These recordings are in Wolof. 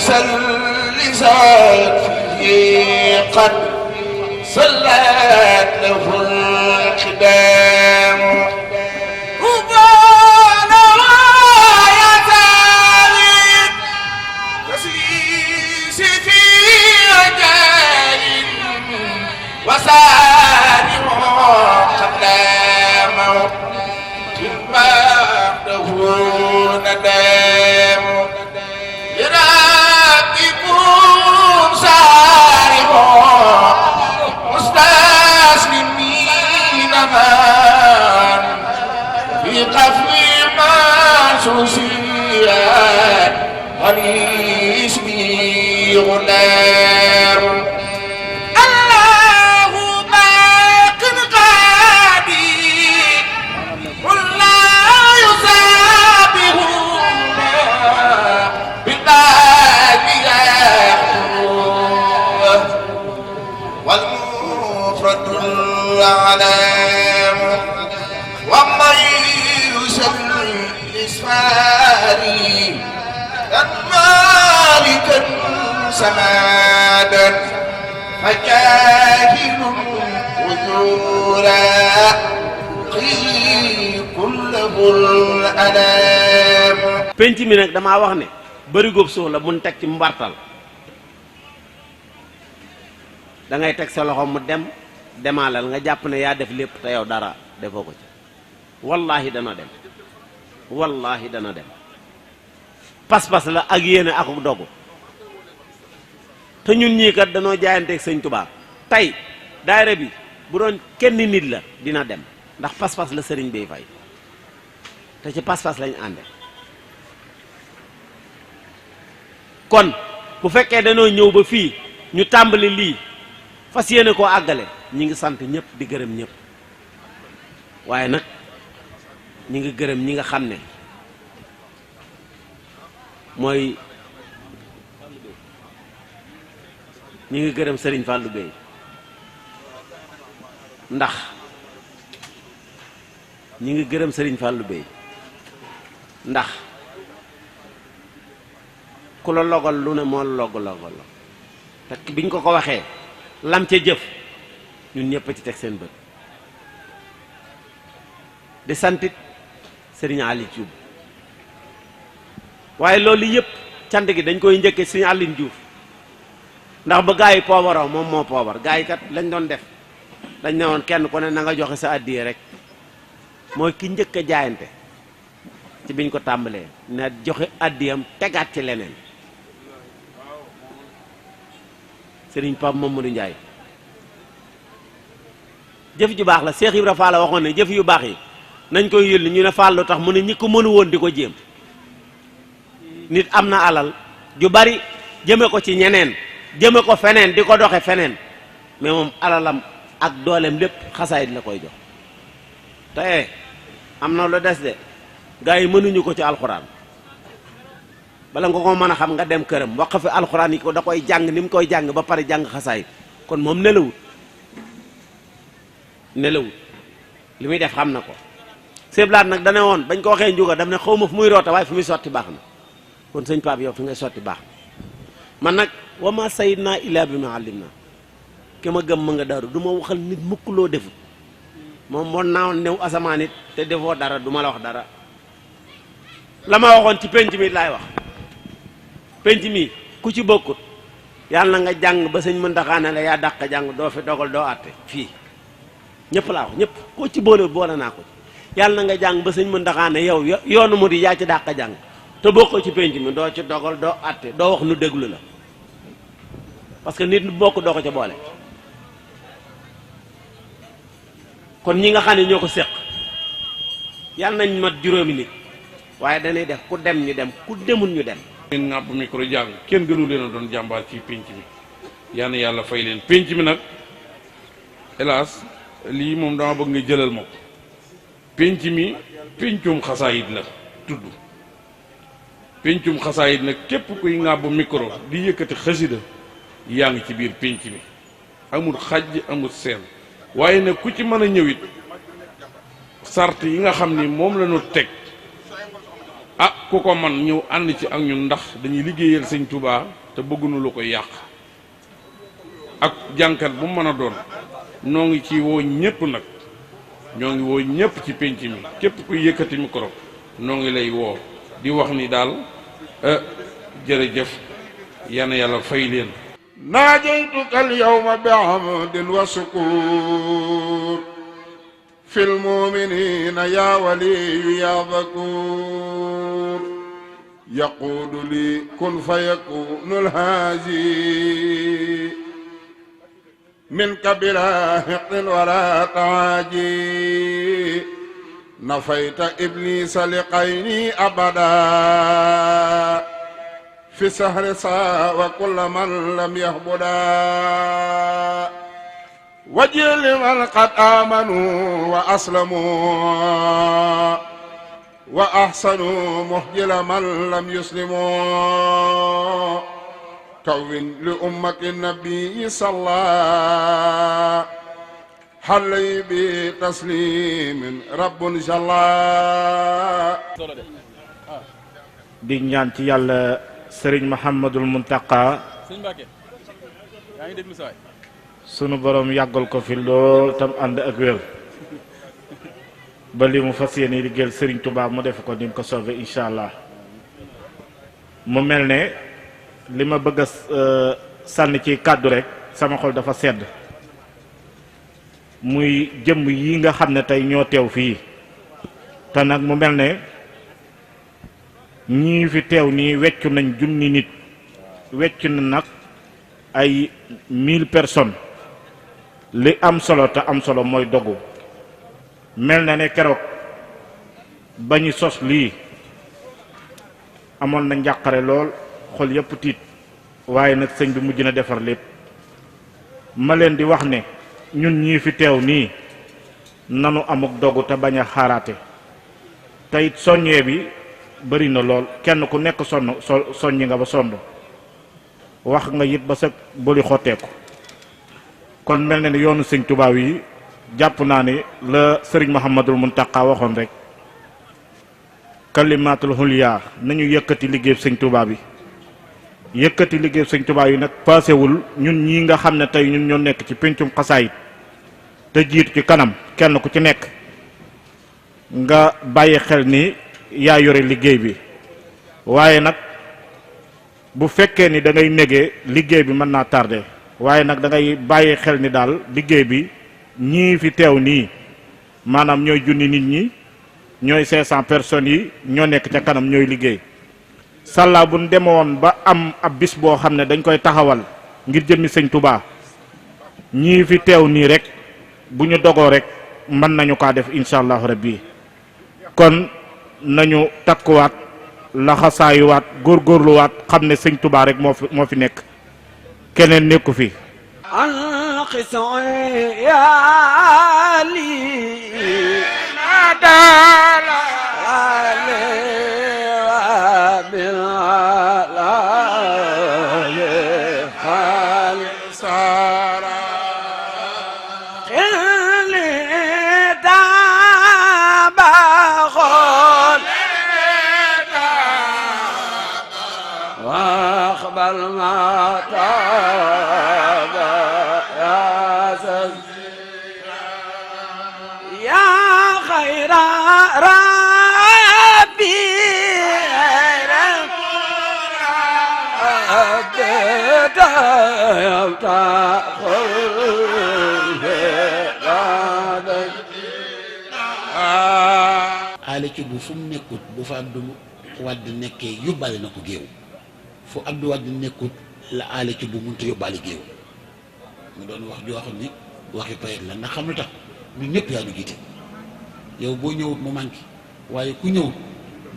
مسلسات فيه قد صلت له القدام ربنا يزال تسليس في رجال وسالم قبل موت بعده ندام يراقبون سارم مستسلمين من في قفل منسوسيات ونسبي غلام العلام ومن يسلس فاري مالكا سمادا فجاهل وجورا كله الألام penc mi nag damaa wax ne bëri góob suuf la mun teg ci mbartal da ngay teg sa loxo mu dem demaalal nga jàpp ne yaa def lépp te yow dara defoo ko ci wallahi dana dem wallahi dana dem pas-pas la ak yéene ak dogu te ñun ñii kat danoo jaayanteeg sëñ Tuubaa tey daayira bi bu doon kenn nit la dina dem ndax pas-pas la sëriñ bay fay te ci pas-pas lañ ànde kon bu fekkee danoo ñëw ba fii ñu tàmbali lii fas yéene koo àggale ñi ngi sant ñëpp di gërëm ñëpp waaye nag ñi ngi gërëm ñi nga xam ne mooy ñi ngi gërëm sëriñ Fallou Bey ndax ñi ngi gërëm sëriñ Fallou Bey ndax ku la logal lu ne moo logal te biñ ko waxee lam ca jëf ñun ñëpp ci teg seen bët di santit sëriñ Ali Diouf waaye loolu yëpp cant gi dañ koy njëkkee sëriñ Aline Diouf ndax ba gaa yi poobaroo moom moo poobar gaa yi kat lañ doon def dañ ne woon kenn ku ne na nga joxe sa addiye rek mooy ki njëkk a jaayante ci biñ ko tàmbalee na joxe addiyam tegaat ci leneen sëriñ Pape Mamadou Ndiaye jëf ju baax la Cheikh Ibra Fall la waxoon ne jëf yu baax yi nañ koy yëlli ñu ne Fall lu tax mu ne ñi ko mënu woon di ko jéem nit am na alal ju bari jëme ko ci ñeneen jëme ko feneen di ko doxe feneen mais moom alalam ak dooleem lépp xasaayit la koy jox te am na lu des de gars yi mënuñu ko ci alxuraan bala nga ko mën a xam nga dem këram wax fi alxuraan yi ko da koy jàng ni mu koy jàng ba pare jàng xasaayit kon moom nelawut li muy def xam na ko seblaat nag dane woon bañ ko waxee njuga dam ne xaw ma fu muy roota waaye fu muy sotti baax na kon sëñ Pape yow fi ngay sotti baax na man nag wa ma sayidna illa bi ma allim na ki ma gëm ma nga daru du ma waxal nit mukk loo defut moom moo naawoon new asamaan it te defoo dara du ma la wax dara la ma waxoon ci penc mi laay wax penc mi ku ci bokkut yàlla na nga jàng ba sëñ Muntaxa ne la yaa dàq jàng doo fi dogal doo àtte fii ñëpp laa wax ñëpp koo ci boole naa ko yàlla na nga jàng ba sëñ Muntaxa ne yow yoonu mu di yaa ci dàq jàng te bokkoo ci penc mi doo ci dogal doo àtte doo wax nu déglu la parce que nit nu bokk doo ko ca boole kon ñi nga xam ne ñoo ko séq yàlla nañ mat juróomi nit waaye dañuy def ku dem ñu dem ku demul ñu dem. ngeen ŋàbb micro jàng kenn gënu leen a doon jàmbaar ci pénc mi yal na yàlla fay leen pénc mi nag hélas lii moom dama bëgg nga jëlal ma ko pénc mi péncum xasaayit la tudd péncum xasaayit nag képp kuy ŋàbb micro di yëkkati xasida yaa ngi ci biir pénc mi amul xajj amul seen waaye nag ku ci mën a ñëwit sart yi nga xam ni moom la ñu teg ah ku ko man ñëw ànd ci ak ñun ndax dañuy liggéeyal sëñ Touba te bëgguñu lu koy yàq ak jànkat bu mu mën a doon noo ngi ci woo ñëpp nag ñoo ngi woo ñëpp ci pénc mi képp kuy yëkkati micro noo ngi lay woo di wax ni daal jërëjëf yana yàlla fay leen. naajaytuka al-yawma bihamdin wa sukuur fil mu'miniina yaa waliyyu yaa dhakuur yaquudu li kun fayakuunu al-haaji minka bilaa hiqdin walaa ta'aaji nafayta ibliisa liqayni abadaa fi sahri saa wa kulla man lam yahbuda wajih liman qad amanu wa aslamu wa ahsanu muhjila man lam yuslimu kawwin li ummati nabiyyi salla halli bi taslimin rabbun jalla. di ñaan ci yàlla sëriñ Mouhamadul Muntaqa sunu borom yàggal ko fi lool tam ànd ak wér ba li mu fas yéene liggéeyal sëriñ Touba mu def ko ni mu ko soobee incha allah. mu mel ne li ma bëgg a sànni ci kàddu rek sama xol dafa sedd muy jëmm yi nga xam ne tey ñoo teew fii te nag mu mel ne ñii fi teew nii weccu nañ junni nit weccu na nag ay 1000 personnes li am solo te am solo mooy dogu mel na ne keroog ba ñu sos lii amoon na njàqare lool xol yëpp tiit waaye nag sëñ bi mujj na defar lépp ma leen di wax ne ñun ñii fi teew nii nanu amuk dogu te bañ a xaaraate te it soññee bi bari na lool kenn ku nekk soññi nga ba sonn wax nga it ba sa boli xotteeku kon mel na ni yoonu sëñ Tuubaa yi jàpp naa ni la sëriñ Mouhamadul Muntaqa waxoon rek kalimaatul hulya nañu yëkkati liggéey sëñ Tuubaa bi yëkkati liggéey sëñ Tuubaa yi nag paasewul ñun ñii nga xam ne tey ñun ñoo nekk ci péncum xasaayit te jiitu ci kanam kenn ku ci nekk nga bàyyi xel ni yaa yore liggéey bi waaye nag bu fekkee ni da ngay négee liggéey bi mën naa tardé waaye nag da ngay bàyyi xel ni daal liggéey bi ñii fi teew nii maanaam ñooy junni nit ñi ñooy 500 personnes yi ñoo nekk ca kanam ñooy liggéey sàllaa bu ñu demoon ba am ab bis boo xam ne dañ koy taxawal ngir jëmmi sëñ Touba ñii fi teew nii rek bu ñu dogoo rek mën nañu kaa def incha allahu rabbi kon nañu takkuwaat laxasaayuwaat góorgóorluwaat xam ne sëñ Touba rek moo fi nekk keneen nekku fi aale ci bu fu mu nekkut bu fa Abdou Wade nekkee yóbbaale na ko géew fu Abdou Wade nekkut la aale ci bu mënta yóbbaale géew mu doon wax joo xam ni waxi payet la ndax xam lu tax ñun ñëpp yaa nu jiite yow boo ñëwut mu manqué waaye ku ñëwut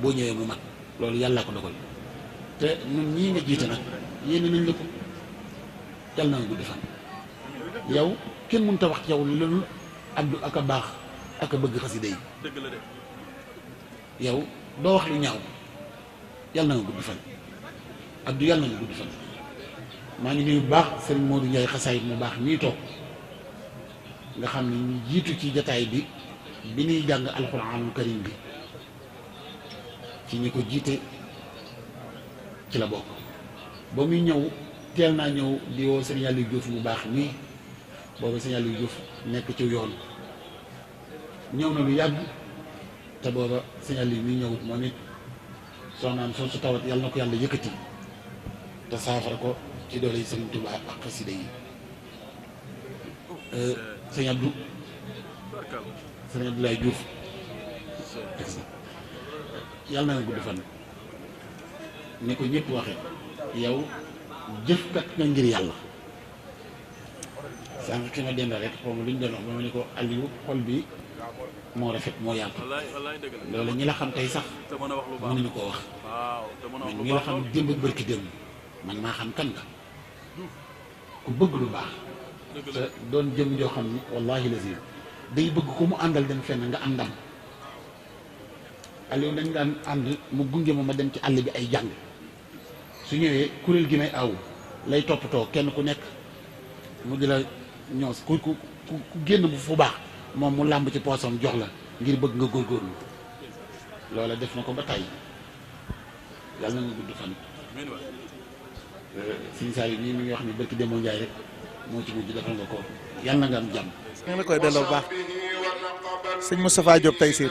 boo ñëwee mu mat loolu yàlla ko dogal te ñun ñii nga jiite nag yéene nañ la ko yàlla na nga guddi fan yow kenn mënut a wax ci yow loolu Abdou ak a baax ak a bëgg xasida yi yow doo wax lu ñaaw yàlla na nga gudd fan Abdou yàlla na nga gudd fan maa ngi nuyu bu baax sëriñ Modou Ndiaye xasaayit mu baax ñii toog nga xam ne ñu jiitu ci jataay bi ñuy jàng alxuraanul karim bi ci ñi ko jiite ci la bokk. ba muy ñëw teel naa ñëw di woo sëñ Aliou Diouf bu baax nii boobu sëñ Aliou Diouf nekk ci yoon ñëw na lu yàgg te booba sëñ Aliou mi ñëwut moom it soxnaam soo su tawat yàlla na ko yàlla yëkkati te saafara ko ci doole yi sëñ Tuubaa ak xasida yi sëñ Abdou sëñ Abdoulaye Diouf yàlla na gudd fan ni ko ñëpp waxe yow jëfkat nga ngir yàlla sànq ki ma dend rek xaw ma lu ñu doon wax ba ma ne ko Aliou xol bi moo rafet moo yaatu loolu ñi la xam tey sax mënuñu koo wax man ñi la xam démb ak bërki démb man maa xam kan nga ku bëgg lu baax te doon jëm joo xam ni wallahi lazim day bëgg ku mu àndal dem fenn nga am ndam Aliou dañ daan ànd mu gunge ma dem ci àll bi ay jàng su ñëwee kuréel gi may aw lay toppatoo kenn ku nekk mu di la ñoos ku génn bu fu baax moom mu làmb ci poosam jox la ngir bëgg nga góorgóorlu loola def na ko ba tey yàlla na nga gudd fan Sëñ Saliou nii mi ngi wax ni barki Demba Ndiaye rek moo ci mujj defal nga ko yàlla na nga am jàmm. ñu ngi la koy delloo bu baax sëñ Moustapha Diop tey si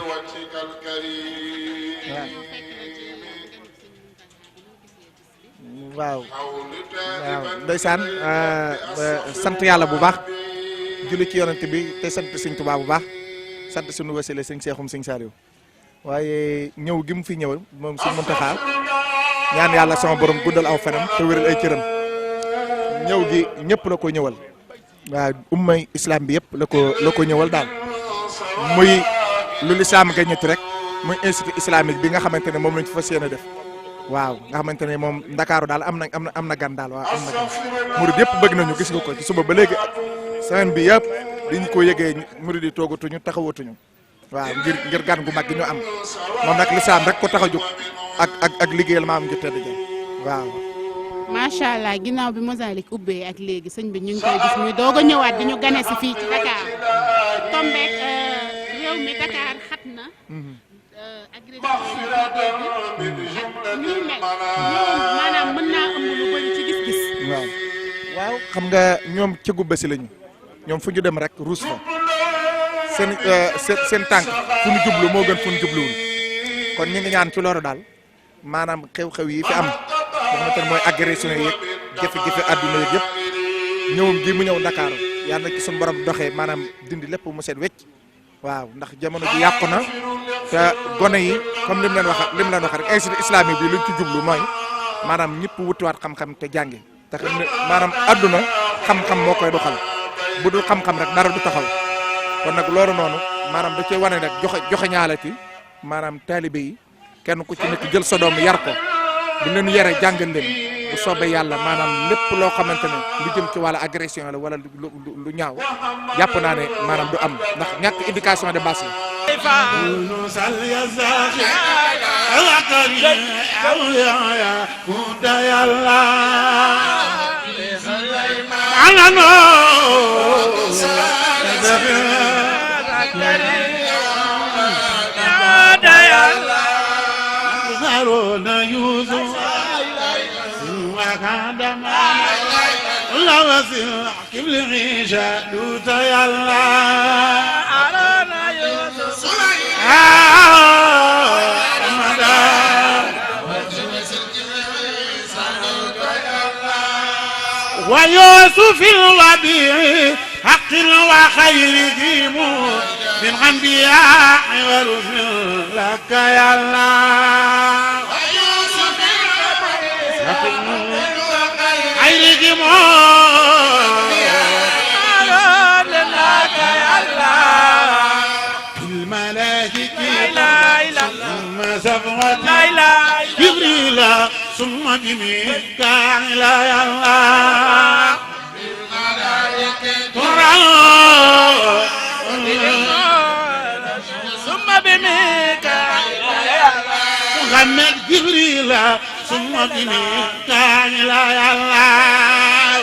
waaw ndeysaan sant yàlla bu baax julli ci yonent bi te sant sëñ Tuubaa bu baax sant suñu wasile sëñ Seexum sëñ Saliou waaye ñëw gi mu fi ñëw moom sëñ Muntaxa ñaan yàlla sama borom guddal aw fanam te wéral ay cëram ñëw gi ñëpp la ko ñëwal waaw ummay islam bi yëpp la ko ñëwal daal muy lu lislaam ga ñetti rek muy institut islamique bi nga xamante ne moom lañ fi fas yéene def waaw nga xamante ne moom Ndakaaru daal am na gan daal waaw am na gan murid yëpp bëgg nañu gis nga ko ci suba ba léegi semaine bi yëpp diñu ko yëgee murid yi toogatuñu taxawatuñu waaw ngir gan gu mag gi ñu am moom nag lislaam rek ko tax a jóg ak liggéeyal maam ju tedd ja waaw. macha allah ginnaaw bi Mosalik ubbee ak léegi sëñ bi ñu ngi koy gis muy doog a ñëwaat di ñu gane si fii ci Dakar tombeek réew mi Dakar xat na. agression yi ñu mel ñoom maanaam mën naa ëmb lu bëri ci gis-gis. waaw xam nga ñoom cëggu bési lañu ñoom fu ñu dem rek ruus fa seen tànk fu ñu jublu moo gën fu ñu jubluwul kon ñu ngi ñaan ci loolu daal maanaam xew-xew yi fi am nga xamante ne mooy agression yi jafe-jafe àdduna yi yëpp ñëwum gi mu ñëw Dakar yàlla na ci suñu borom doxee maanaam dindi lépp mu set wecc waaw ndax jamono ji yàqu na te gone yi comme lim leen wax rek institut islamique bi luñ ci jublu mooy maanaam ñëpp wutiwaat xam-xam te jàngi te xam ne maanaam àdduna xam-xam moo koy doxal bu dul xam-xam rek dara du taxaw kon nag loolu noonu maanaam da cee wane nag joxe ñaalati maanaam taalibe yi kenn ku ci nekk jël sa doom yar ko bu leen yare jàngal leen bu soobee yàlla maanaam lépp loo xamante ne lu jëm ci wàllu agression la wala lu ñaaw jàpp naa ne maanaam du am ndax ñàkk éducation de base كيف العيشة دوت يلا أرانا يوسف ويوسف الوبيع حق وخير ديمو من أنبياء ورسل لك يا الله ويوسف الوبيع خير ديمو جبريل ثم بميكائيل يا الله ثم بميكائيل يا الله محمد جبريل ثم بميكائيل يا الله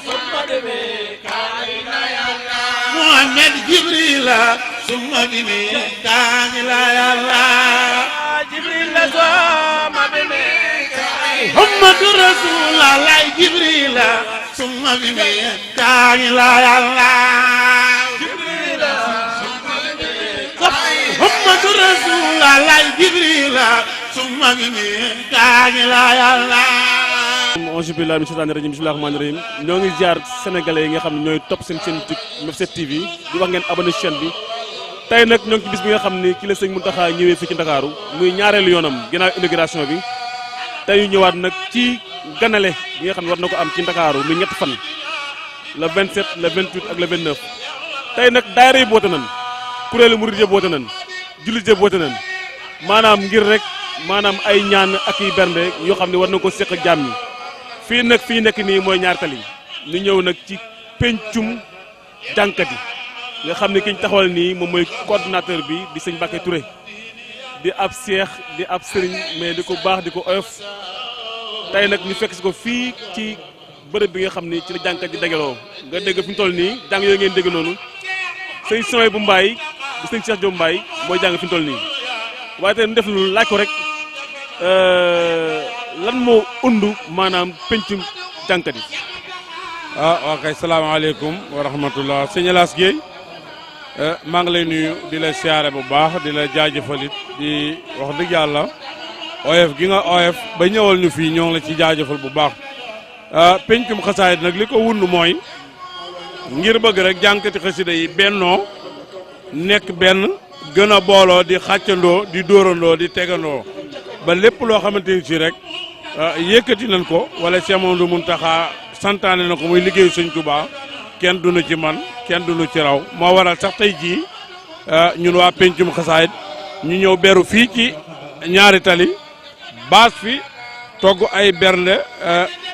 ثم بميكائيل يا الله محمد جبريل ثم بميكائيل يا الله جبريل ثم بميكائيل محمد رسول الله جبريل ثم بميكائيل يا الله جبريل ثم بميكائيل محمد رسول الله جبريل ثم بميكائيل يا الله auzu billahi min shaytaani rajim bismillahi rahmaani rahim ñoo ngi jaar sénégalais yi nga xam ne ñooy topp seen chaîne Mef7 TV di wax ngeen abonné chaîne bi tey nag ñoo ngi ci bis bi nga xam ni ki la sëñ Mountakha ñëwee fii ci Ndakaaru muy ñaareelu yoonam ginnaaw inauguration bi tey ñu ñëwaat nag ci ganale bi nga xam ne war na ko am ci Ndakaaru muy ñetti fan le 27 le 28 ak le 29 tey nag daayira yi boote nan kuréelu murid yi boote nan jullit yi boote nan maanaam ngir rek maanaam ay ñaan ak i bernde yoo xam ne war na ko seq ak jaam ñi fii nag fii nekk nii mooy ñaar tali ñu ñëw nag ci pencum jànkat yi nga xam ne ki ñu taxawal nii moom mooy coordinateur bi di sëñ Mbacké Touré di ab seex di ab sëriñ mais di ko baax di ko oyof tey nag ñu fekk si ko fii ci bërëb bi nga xam ni ci la jànkat yi dajaloo nga dégg fi mu toll nii jàng yooyu ngeen dégg noonu sëñ Soy bu Mbaay di sëñ Cheikh Diop Mbaay mooy jàng fi mu toll nii waaye tey ñu def lu laaj ko rek lan moo undu maanaam pencum jànkat yi. ok salaamaaleykum wa rahmatullah sëñ Elas Guèye maa ngi lay nuyu di la siyaare bu baax di la jaajëfalit di wax dëgg yàlla oyof gi nga oyof ba ñëwal ñu fii ñoo ngi la ci jaajëfal bu baax pencum xasaayid nag li ko wund mooy ngir bëgg rek jànkati xasida yi bennoo nekk benn gën a booloo di xàccandoo di dóorandoo di tegandoo ba lépp loo xamante ni si rek yëkkati nañ ko wala Cheikh Mamadou Mountakha santaane na ko muy liggéeyu sëñ Touba kenn du nu ci man kenn du nu ci raw moo waral sax tey jii ñun waa pencum xasaayid ñu ñëw beru fii ci ñaari tali baas fi togg ay bernde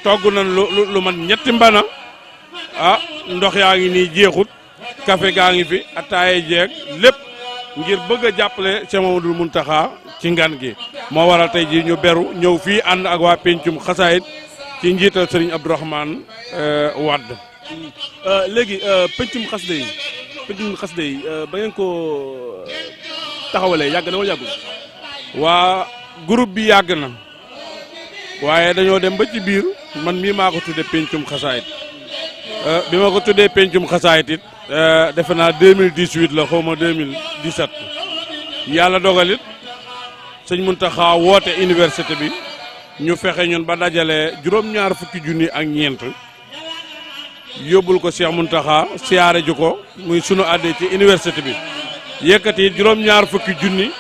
togg nañ lu man ñetti mbana ndox yaa ngi nii jeexut café gaa ngi fi ataaye jeeg lépp ngir bëgg a jàppale Cheikh Mamadou Mountakha ci ngan gi moo waral tey jii ñu beru ñëw fii ànd ak waa pencum xasaayid ci njiital Serigne Abdourahmane Wade. léegi pencum xasida yi ba ngeen ko taxawalee yàgg na wala yàggul. waa groupe bi yàgg na waaye dañoo dem ba ci biir man mii maa ko tuddee pencum xasaayid bi ma ko tuddee pencum xasaayid it defe naa 2018 la xaw ma 2017 yàlla dogalit sëñ Mountakha woote université bi ñu fexe ñun ba dajale juróom-ñaar fukki junni ak ñeent yóbbul ko Cheikh Mountakha siyaare ju ko muy sunu àddee ci université bi yëkkati juróom-ñaar fukki junni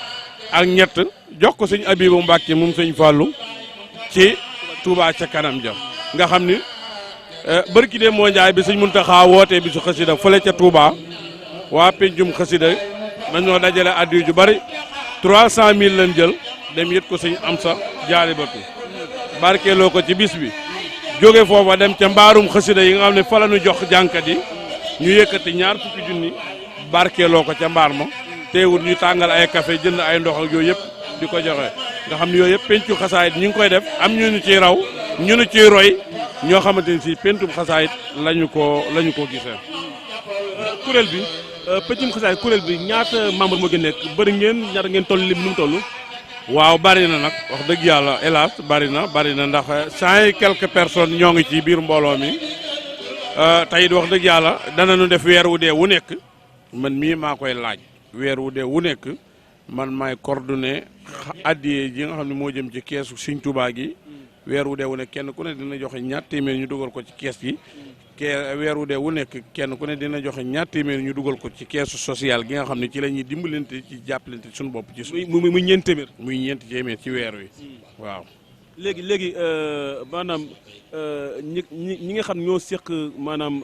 ak ñett jox ko sëñ Abibu Mbàkke moom sëñ Fàllu ci Touba ca kanam ja nga xam ni bërki de moo njaay bi sëñ Mountakha wootee bi su xasida fële ca Touba waa pencum xasida dañoo dajale addiyu ju bari 300 000 lañ jël dem yët ko sëñ Amsa Jaalibatu barkeeloo ko ci bis bi jóge foofa dem ca mbaarum xasida yi nga xam ne fa la ñu jox jànkat yi ñu yëkkati ñaar fukki junni barkeeloo ko ca mbaar ma teewul ñu tàngal ay café jënd ay ndox ak yooyu yëpp di ko joxe nga xam ne yooyu yëpp pencu xasaayit ñu ngi koy def am ñu ñu ciy raw ñu ñu ciy roy ñoo xamante ni si pencum xasaayit lañu ko gisee. kuréel bi pencum xasaayit kuréel bi ñaata membre moo gën nekk bëri ngeen ñaata ngeen toll lim nu mu toll. waaw bari na nag wax dëgg yàlla hélas bari na ndax 100 et quelques personnes ñoo ngi ci biir mbooloo mi tey it wax dëgg yàlla danañu def weer wu dee wu nekk man mii maa koy laaj weer wu dee wu nekk man maay coordonné addiye ji nga xam ne moo jëm ci keesu Sëñ Tuubaa gi weer wu dee wu nekk kenn ku ne dina joxe ñaar téeméer ñu dugal ko ci kees gi weer wu dee wu nekk kenn ku ne dina joxe ñaar téeméer ñu dugal ko ci keesu social gi nga xam ne ci la ñuy dimbalante ci jàppalante suñu bopp ci muy ñeent téeméer muy ñeenti téeméer ci weer wi waaw léegi maanaam ñi nga xam ñoo seq maanaam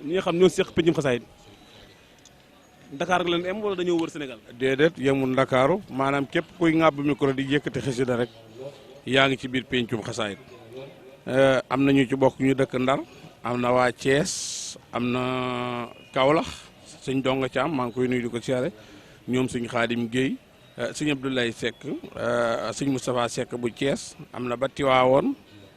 ñi nga xam ñoo seq pencum xasaayid Dakar ak leen am wala dañoo wër Sénégal. déedéet yemul Ndakaaru maanaam képp kuy ŋàbb micro di yëkkati xasida rek yaa ngi ci biir pencum xasaayid am na ñu ci bokk ñu dëkk Ndar am na waa Thiès am na Kaolack sëñ Donga Thiam maa ngi koy nuyu di ko siyaare ñoom sëñ Xaadim Guèye sëñ Abdoulaye Seck sëñ Moustapha Seck bu Thiès am na ba Tiwaawoon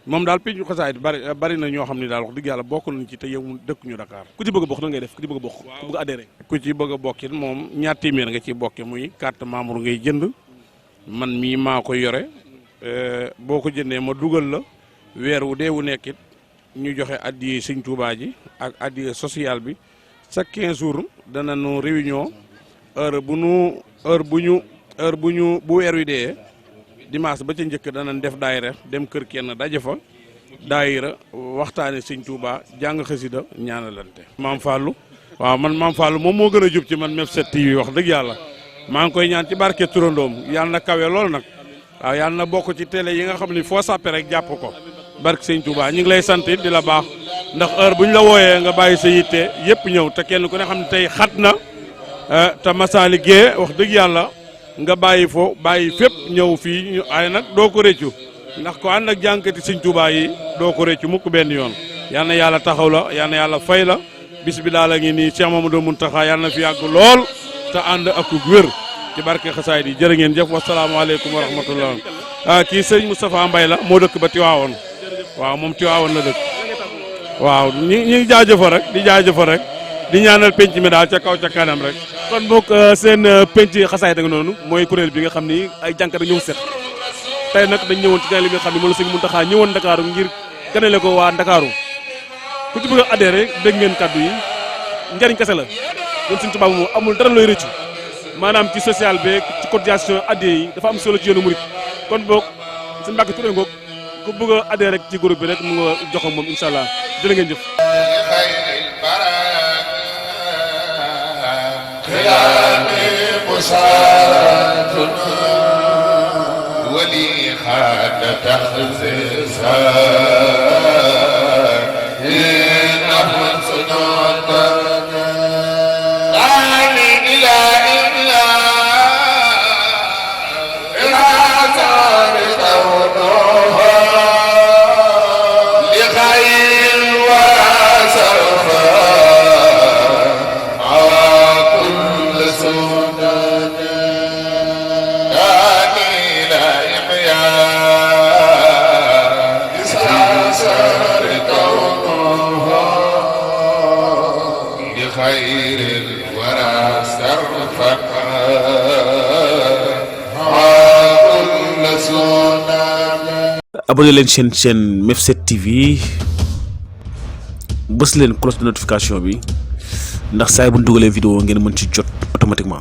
moom daal pencum xasaayid bari na ñoo xam ne daal wax dëgg yàlla bokk nañ ci te yow dëkk ñu Dakar. ku ci bëgg a bokk nan ngay def ku ci bëgg a bokk ku bëgg a adhéré. ku ci bëgg a bokkit moom ñaar téeméer nga ciy bokke muy carte membre ngay jënd man mii maa ko yore boo ko jëndee ma dugal la weer wu dee wu nekkit ñu joxe addiye sëñ Touba ji ak addiye social bi chaque 15 jours dana nu réunion heure bu weer wi dee dimanche ba ca njëkk danañ def daayira dem kër kenn daje fa daayira waxtaane sëñ Touba jàng xasida ñaanalante. Maam Fallou waaw man Maam Fallou moom moo gën a jub ci man MEF7 TV wax dëgg yàlla maa ngi koy ñaan ci barke turandoom yàlla na kawe lool nag waaw yàlla na bokk ci télé yi nga xam ne foo sàppe rek jàpp ko barke sëñ Touba ñu ngi lay sant it di la baax ndax heure bu ñu la wooyee nga bàyyi sa yitte yëpp ñëw te kenn ku ne xam ne tey xat na te Massaly Gueye wax dëgg yàlla nga bàyyi fo bàyyi fépp ñëw fii ñu ay nag doo ko réccu ndax ko ànd ak jànkati sëñ Touba yi doo ko réccu mukk benn yoon yal na yàlla taxaw la yal na yàlla fay la bis bi daal la ngi nii Cheikh Mamadou Mountakha yal na fi yàgg lool te ànd ak wér ci barke xasaay di jërë ngeen jëf wasalaamaaleykum wa rahmatullah kii sëñ Moustapha Mbaye la moo dëkk ba Tiwaawoon waaw moom Tiwaawoon la dëkk waaw ñi ngi jaajëfal rek di jaajëfal rek di ñaanal penc mi daal ca kaw ca kanam rek. kon boog seen penc xasaay da nga noonu mooy kuréel bi nga xam ni ay jànkat ñëw set tey nag dañ ñëwoon ci ganale bi nga xam ne moom la sëñ Mountakha ñëwoon Ndakaaru ngir ganale ko waa Ndakaaru ku ci bëgg a adhéré dégg ngeen kaddu yi njariñ kese la ñun Sëñ Tuubaa moom amul dara looy rëccu maanaam ci social beeg ci cotisation adhéré yi dafa am solo ci yoonu murit kon boog sëñ Mbàkke Touré ngoog ku bëgg a adhéré rek ci groupe bi rek mu nga jox ko moom incha allah jërë ngeen jëf. ولي خاد تخزيزها نحن صنعتنا آمي إلى إلا إنعصار دونها لخير وصرفا على كل سودان خير الورى صرفا كل سنة. abonné leen chaîne MEF7 TV bës leen cloche de notification bi ndax saa bu ñu dugalee vidéo ngeen mën ci jot automatiquement.